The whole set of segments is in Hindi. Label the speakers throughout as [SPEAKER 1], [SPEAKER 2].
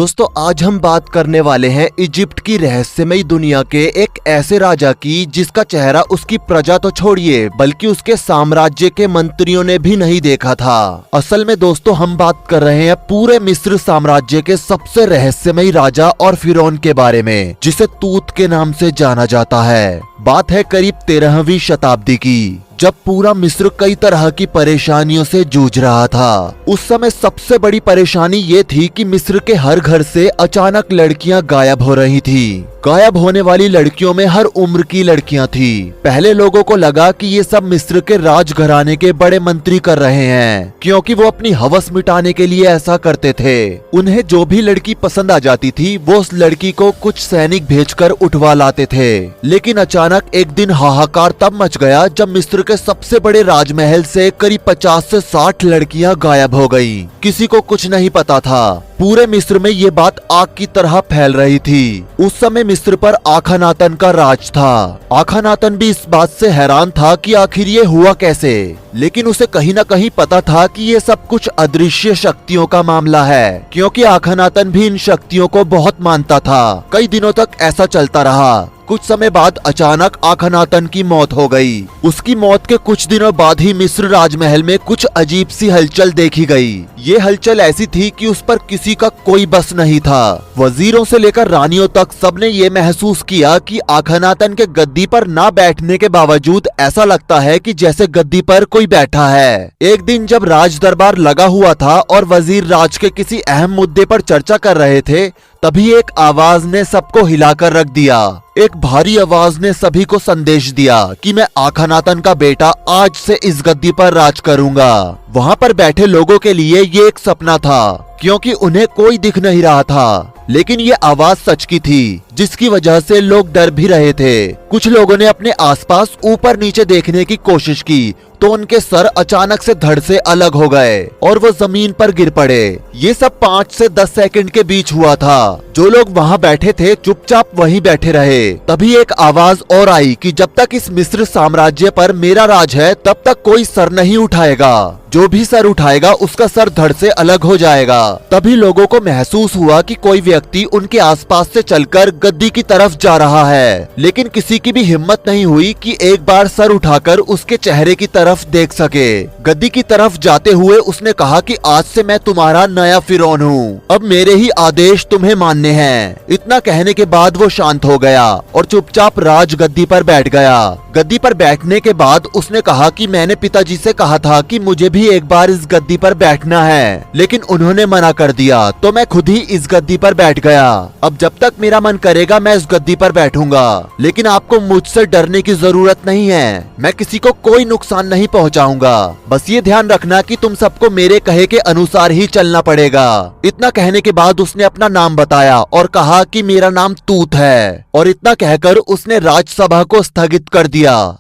[SPEAKER 1] दोस्तों आज हम बात करने वाले हैं इजिप्ट की रहस्यमयी दुनिया के एक ऐसे राजा की जिसका चेहरा उसकी प्रजा तो छोड़िए बल्कि उसके साम्राज्य के मंत्रियों ने भी नहीं देखा था। असल में दोस्तों हम बात कर रहे हैं पूरे मिस्र साम्राज्य के सबसे रहस्यमयी राजा और फिरौन के बारे में, जिसे तूत के नाम से जाना जाता है। बात है करीब 13वीं शताब्दी की, जब पूरा मिस्र कई तरह की परेशानियों से जूझ रहा था। उस समय सबसे बड़ी परेशानी ये थी कि मिस्र के हर घर से अचानक लड़कियां गायब हो रही थी। गायब होने वाली लड़कियों में हर उम्र की लड़कियां थी। पहले लोगों को लगा कि ये सब मिस्र के राजघराने के बड़े मंत्री कर रहे हैं, क्योंकि वो अपनी हवस मिटाने के लिए ऐसा करते थे। उन्हें जो भी लड़की पसंद आ जाती थी वो उस लड़की को कुछ सैनिक भेजकर उठवा लाते थे। लेकिन अचानक एक दिन हाहाकार तब मच गया जब मिस्र के सबसे बड़े राजमहल से करीब 50 से 60 लड़कियां गायब हो गई। किसी को कुछ नहीं पता था। पूरे मिस्र में ये बात आग की तरह फैल रही थी। उस समय मिस्र पर आखनातन का राज था। आखनातन भी इस बात से हैरान था कि आखिर ये हुआ कैसे, लेकिन उसे कहीं न कहीं पता था कि ये सब कुछ अदृश्य शक्तियों का मामला है, क्योंकि आखनातन भी इन शक्तियों को बहुत मानता था। कई दिनों तक ऐसा चलता रहा। कुछ समय बाद अचानक आखनातन की मौत हो गई। उसकी मौत के कुछ दिनों बाद ही मिस्र राजमहल में कुछ अजीब सी हलचल देखी गई। ये हलचल ऐसी थी कि उस पर किसी का कोई बस नहीं था। वजीरों से लेकर रानियों तक सबने ये महसूस किया कि आखनातन के गद्दी पर ना बैठने के बावजूद ऐसा लगता है कि जैसे गद्दी पर कोई बैठा है। एक दिन जब राज दरबार लगा हुआ था और वजीर राज के किसी अहम मुद्दे पर चर्चा कर रहे थे, तभी एक आवाज ने सबको हिलाकर रख दिया। एक भारी आवाज ने सभी को संदेश दिया कि मैं आखनातन का बेटा आज से इस गद्दी पर राज करूंगा। वहां पर बैठे लोगों के लिए ये एक सपना था, क्योंकि उन्हें कोई दिख नहीं रहा था। लेकिन ये आवाज सच की थी, जिसकी वजह से लोग डर भी रहे थे। कुछ लोगों ने अपने आसपास ऊपर नीचे देखने की कोशिश की तो उनके सर अचानक से धड़ से अलग हो गए और वो जमीन पर गिर पड़े। ये सब 5 से 10 सेकंड के बीच हुआ था। जो लोग वहाँ बैठे थे चुपचाप वहीं बैठे रहे। तभी एक आवाज और आई कि जब तक इस मिस्र साम्राज्य पर मेरा राज है तब तक कोई सर नहीं उठाएगा। जो भी सर उठाएगा उसका सर धड़ से अलग हो जाएगा। तभी लोगों को महसूस हुआ कि कोई व्यक्ति उनके आसपास से चलकर गद्दी की तरफ जा रहा है, लेकिन किसी की भी हिम्मत नहीं हुई कि एक बार सर उठाकर उसके चेहरे की तरफ देख सके। गद्दी की तरफ जाते हुए उसने कहा कि आज से मैं तुम्हारा नया फिरौन हूँ, अब मेरे ही आदेश तुम्हें मानने हैं। इतना कहने के बाद वो शांत हो गया और चुपचाप राज गद्दी पर बैठ गया। गद्दी पर बैठने के बाद उसने कहा कि मैंने पिताजी से कहा था कि मुझे भी एक बार इस गद्दी पर बैठना है, लेकिन उन्होंने मना कर दिया, तो मैं खुद ही इस गद्दी पर बैठ गया। अब जब तक मेरा मन करेगा मैं इस गद्दी पर बैठूंगा, लेकिन आपको मुझसे डरने की जरूरत नहीं है। मैं किसी को कोई नुकसान नहीं पहुंचाऊंगा। बस ये ध्यान रखना कि तुम सबको मेरे कहे के अनुसार ही चलना पड़ेगा। इतना कहने के बाद उसने अपना नाम बताया और कहा कि मेरा नाम तूत है, और इतना कहकर उसने राजसभा को स्थगित कर दिया।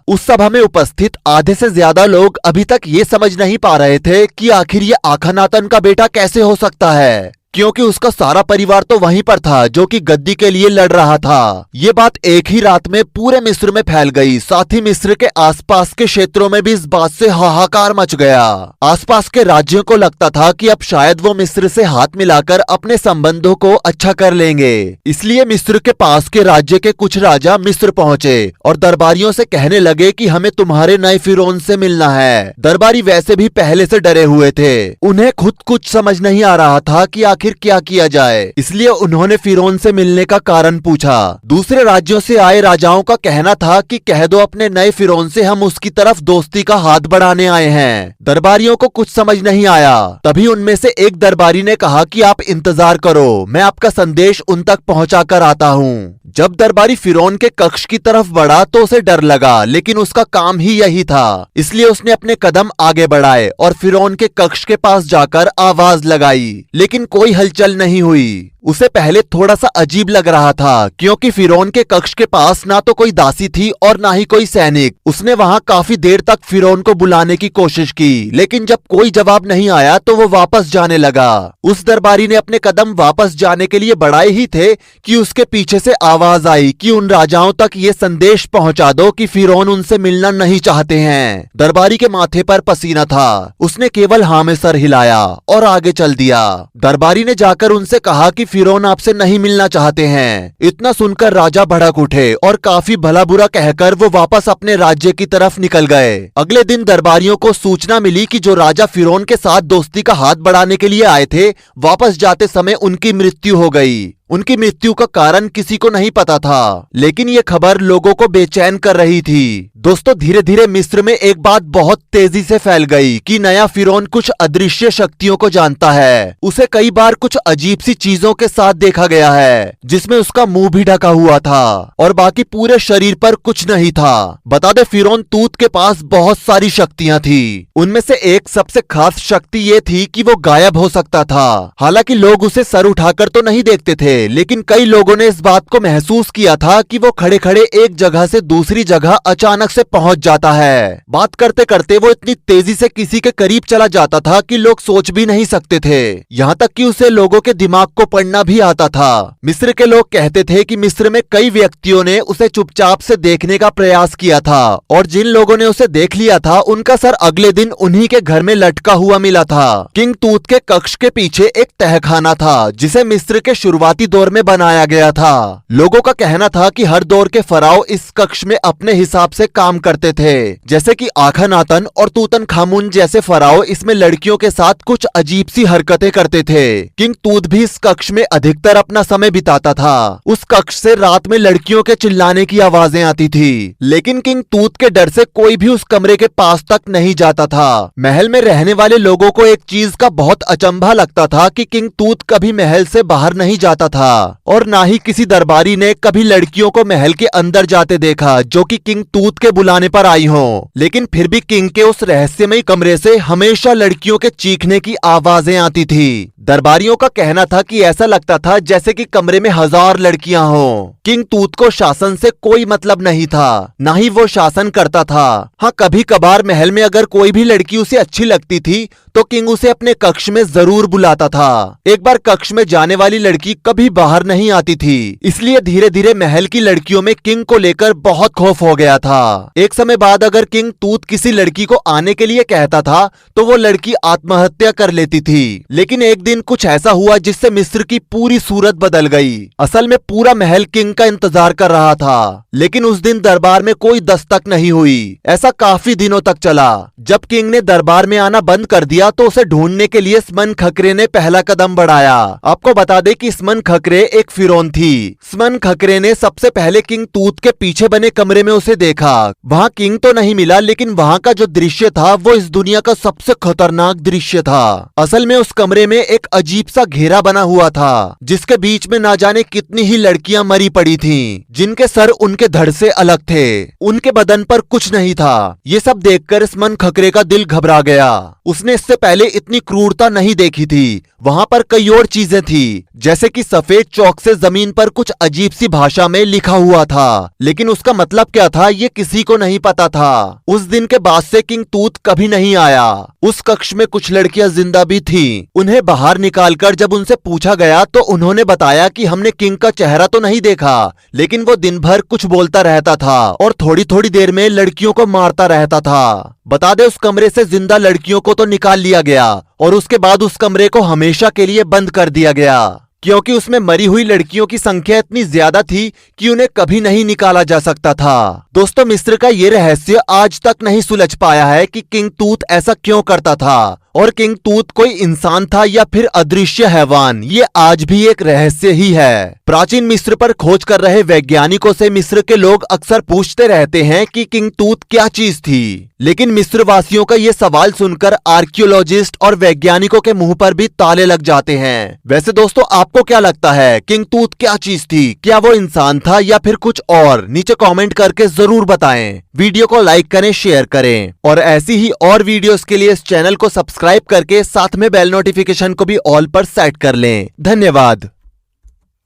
[SPEAKER 1] उस सभा में उपस्थित आधे से ज्यादा लोग अभी तक ये समझ नहीं पा रहे थे कि आखिर ये आखनातन का बेटा कैसे हो सकता है, क्योंकि उसका सारा परिवार तो वहीं पर था जो कि गद्दी के लिए लड़ रहा था। ये बात एक ही रात में पूरे मिस्र में फैल गई। साथ ही मिस्र के आसपास के क्षेत्रों में भी इस बात से हाहाकार मच गया। आसपास के राज्यों को लगता था कि अब शायद वो मिस्र से हाथ मिलाकर अपने संबंधों को अच्छा कर लेंगे। इसलिए मिस्र के पास के राज्य के कुछ राजा मिस्र पहुंचे और दरबारियों से कहने लगे कि हमें तुम्हारे नए फिरौन से मिलना है। दरबारी वैसे भी पहले से डरे हुए थे। उन्हें खुद कुछ समझ नहीं आ रहा था कि आखिर क्या किया जाए, इसलिए उन्होंने फिरौन से मिलने का कारण पूछा। दूसरे राज्यों से आए राजाओं का कहना था कि कह दो अपने नए फिरौन से हम उसकी तरफ दोस्ती का हाथ बढ़ाने आए हैं। दरबारियों को कुछ समझ नहीं आया। तभी उनमें से एक दरबारी ने कहा कि आप इंतजार करो, मैं आपका संदेश उन तक पहुंचा कर आता हूँ। जब दरबारी फिरौन के कक्ष की तरफ बढ़ा तो उसे डर लगा, लेकिन उसका काम ही यही था, इसलिए उसने अपने कदम आगे बढ़ाए और फिरौन के कक्ष के पास जाकर आवाज लगाई, लेकिन कोई हलचल नहीं हुई। उसे पहले थोड़ा सा अजीब लग रहा था, क्योंकि फिरौन के कक्ष के पास ना तो कोई दासी थी और ना ही कोई सैनिक। उसने वहां काफी देर तक फिरौन को बुलाने की कोशिश की, लेकिन जब कोई जवाब नहीं आया तो वो वापस जाने लगा। उस दरबारी ने अपने कदम वापस जाने के लिए बढ़ाए ही थे कि उसके पीछे से आवाज आई कि उन राजाओं तक ये संदेश पहुंचा दो कि फिरौन उनसे मिलना नहीं चाहते हैं। दरबारी के माथे पर पसीना था, उसने केवल हाँ में सर हिलाया और आगे चल दिया। दरबारी ने जाकर उनसे कहा कि फिरौन आपसे नहीं मिलना चाहते हैं। इतना सुनकर राजा भड़क उठे और काफी भला बुरा कहकर वो वापस अपने राज्य की तरफ निकल गए। अगले दिन दरबारियों को सूचना मिली कि जो राजा फिरौन के साथ दोस्ती का हाथ बढ़ाने के लिए आए थे, वापस जाते समय उनकी मृत्यु हो गई। उनकी मृत्यु का कारण किसी को नहीं पता था, लेकिन ये खबर लोगों को बेचैन कर रही थी। दोस्तों, धीरे धीरे मिस्र में एक बात बहुत तेजी से फैल गई कि नया फिरौन कुछ अदृश्य शक्तियों को जानता है। उसे कई बार कुछ अजीब सी चीजों के साथ देखा गया है, जिसमें उसका मुंह भी ढका हुआ था और बाकी पूरे शरीर पर कुछ नहीं था। बता दे, फिरौन तूत के पास बहुत सारी शक्तियां थी। उनमें से एक सबसे खास शक्ति ये थी कि वो गायब हो सकता था। हालांकि लोग उसे सर उठाकर तो नहीं देखते थे, लेकिन कई लोगों ने इस बात को महसूस किया था कि वो खड़े खड़े एक जगह से दूसरी जगह अचानक से पहुंच जाता है। बात करते करते वो इतनी तेजी से किसी के करीब चला जाता था कि लोग सोच भी नहीं सकते थे। यहाँ तक कि उसे लोगों के दिमाग को पढ़ना भी आता था। मिस्र के लोग कहते थे कि मिस्र में कई व्यक्तियों ने उसे चुपचाप से देखने का प्रयास किया था और जिन लोगों ने उसे देख लिया था, उनका सर अगले दिन उन्हीं के घर में लटका हुआ मिला था। किंग तूत के कक्ष के पीछे एक तहखाना था, जिसे मिस्र के शुरुआती दौर में बनाया गया था। लोगों का कहना था कि हर दौर के फराओ इस कक्ष में अपने हिसाब से काम करते थे, जैसे कि आखनातन और तूतनखामुन जैसे फराओ इसमें लड़कियों के साथ कुछ अजीब सी हरकतें करते थे। किंग तूत भी इस कक्ष में अधिकतर अपना समय बिताता था। उस कक्ष से रात में लड़कियों के चिल्लाने की आवाजें आती थी, लेकिन किंग तूत के डर से कोई भी उस कमरे के पास तक नहीं जाता था। महल में रहने वाले लोगों को एक चीज का बहुत अचंभा लगता था कि किंग तूत कभी महल से बाहर नहीं जाता था और ना ही किसी दरबारी ने कभी लड़कियों को महल के अंदर जाते देखा जो कि किंग तूत के बुलाने पर आई हो। लेकिन फिर भी किंग के उस रहस्यमयी कमरे से हमेशा लड़कियों के चीखने की आवाजें आती थी। दरबारियों का कहना था कि ऐसा लगता था जैसे कि कमरे में 1000 लड़कियां हों। किंग तूत को शासन से कोई मतलब नहीं था, ना ही वो शासन करता था। हाँ, कभी कभार महल में अगर कोई भी लड़की उसे अच्छी लगती थी तो किंग उसे अपने कक्ष में जरूर बुलाता था। एक बार कक्ष में जाने वाली लड़की कभी बाहर नहीं आती थी, इसलिए धीरे धीरे महल की लड़कियों में किंग को लेकर बहुत खौफ हो गया था। एक समय बाद अगर किंग तूत किसी लड़की को आने के लिए कहता था तो वो लड़की आत्महत्या कर लेती थी। लेकिन एक दिन कुछ ऐसा हुआ जिससे मिस्र की पूरी सूरत बदल गई। असल में पूरा महल किंग का इंतजार कर रहा था, लेकिन उस दिन दरबार में कोई दस्तक नहीं हुई। ऐसा काफी दिनों तक चला। जब किंग ने दरबार में आना बंद कर दिया तो उसे ढूंढने के लिए स्मन खकरे ने पहला कदम बढ़ाया। आपको बता दें कि स्मन खकरे एक फिरौन थी। स्मन खकरे ने सबसे पहले किंग तूत के पीछे बने कमरे में उसे देखा। वहाँ किंग तो नहीं मिला, लेकिन वहाँ का जो दृश्य था वो इस दुनिया का सबसे खतरनाक दृश्य था। असल में उस कमरे में एक अजीब सा घेरा बना हुआ था, जिसके बीच में ना जाने कितनी ही लड़कियां मरी पड़ी थीं, जिनके सर उनके धड़ से अलग थे। उनके बदन पर कुछ नहीं था। ये सब देखकर स्मन खकरे का दिल घबरा गया। उसने इससे पहले इतनी क्रूरता नहीं देखी थी। वहाँ पर कई और चीजें थी, जैसे कि सफेद चौक से जमीन पर कुछ अजीब सी भाषा में लिखा हुआ था, लेकिन उसका मतलब क्या था ये किसी को नहीं पता था। उस दिन के बाद से किंग तूत कभी नहीं आया। उस कक्ष में कुछ लड़कियां जिंदा भी थीं। उन्हें बाहर निकालकर जब उनसे पूछा गया तो उन्होंने बताया कि हमने किंग का चेहरा तो नहीं देखा, लेकिन वो दिन भर कुछ बोलता रहता था और थोड़ी थोड़ी देर में लड़कियों को मारता रहता था। बता दे, उस कमरे से जिंदा लड़कियों को तो निकाल लिया गया और उसके बाद उस कमरे को हमेशा के लिए बंद कर दिया गया, क्योंकि उसमें मरी हुई लड़कियों की संख्या इतनी ज्यादा थी कि उन्हें कभी नहीं निकाला जा सकता था। दोस्तों, मिस्र का ये रहस्य आज तक नहीं सुलझ पाया है कि किंग तूत ऐसा क्यों करता था और किंग तूत कोई इंसान था या फिर अदृश्य हैवान, ये आज भी एक रहस्य ही है। प्राचीन मिस्र पर खोज कर रहे वैज्ञानिकों से मिस्र के लोग अक्सर पूछते रहते हैं कि किंग तूत क्या चीज थी, लेकिन मिस्र वासियों का ये सवाल सुनकर आर्कियोलॉजिस्ट और वैज्ञानिकों के मुंह पर भी ताले लग जाते हैं। वैसे दोस्तों, आपको क्या लगता है किंग तूत क्या चीज थी? क्या वो इंसान था या फिर कुछ और? नीचे कमेंट करके जरूर बताएं। वीडियो को लाइक करें, शेयर करें और ऐसी ही और वीडियोस के लिए इस चैनल को सब्सक्राइब करके साथ में बेल नोटिफिकेशन को भी ऑल पर सेट कर लें। धन्यवाद।